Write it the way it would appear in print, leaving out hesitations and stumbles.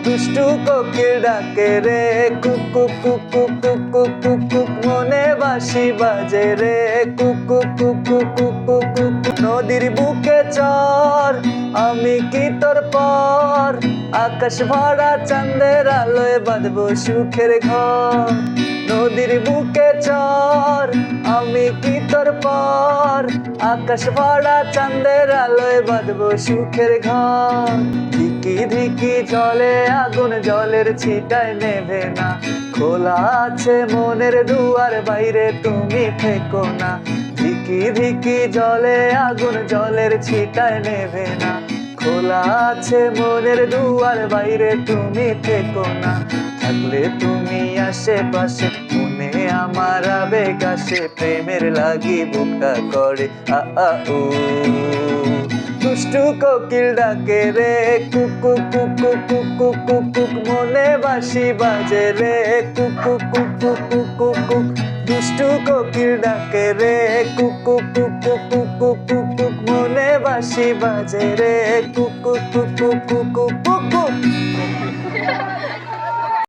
দুষ্টু কোকিল ডাকে রে cook cook cook cook cook cook cook cook, মনে বাঁশি বাজে রে cook cook cook cook cook cook cook. নদীর বুকে চর আমি কি তোর পর, আকাশ ভরা চাঁদের আলোয় বাঁধবো সুখের ঘর। নদীর বুকে চর আমি কি তোর পর, আকাশ ভরা চাঁদের আলোয় বাঁধবো সুখের ঘর। ধিকি ধিকি জলে আগুন, জলের ছিটায় নেভে না, খোলা আছে মনের দুয়ার, বাইরে তুমি থেকো না। ধিকি ধিকি জলে আগুন, জলের ছিটায় নেভে না, খোলা আছে মনের দুয়ার, বাইরে তুমি থেকো না। থাকলে তুমি আশেপাশে, মনে আমার আবেগ আসে, প্রেমের লাগি বুকটা করে আ আ উ। দুষ্টু কোকিল ডাকে রে cook cook cook cook cook cook cook cook, মনে বাঁশি বাজে রে cook cook cook cook cook cook cook. দুষ্টু কোকিল ডাকে রে cook cook cook cook cook cook cook cook, মনে বাঁশি বাজে রে cook cook cook cook cook cook.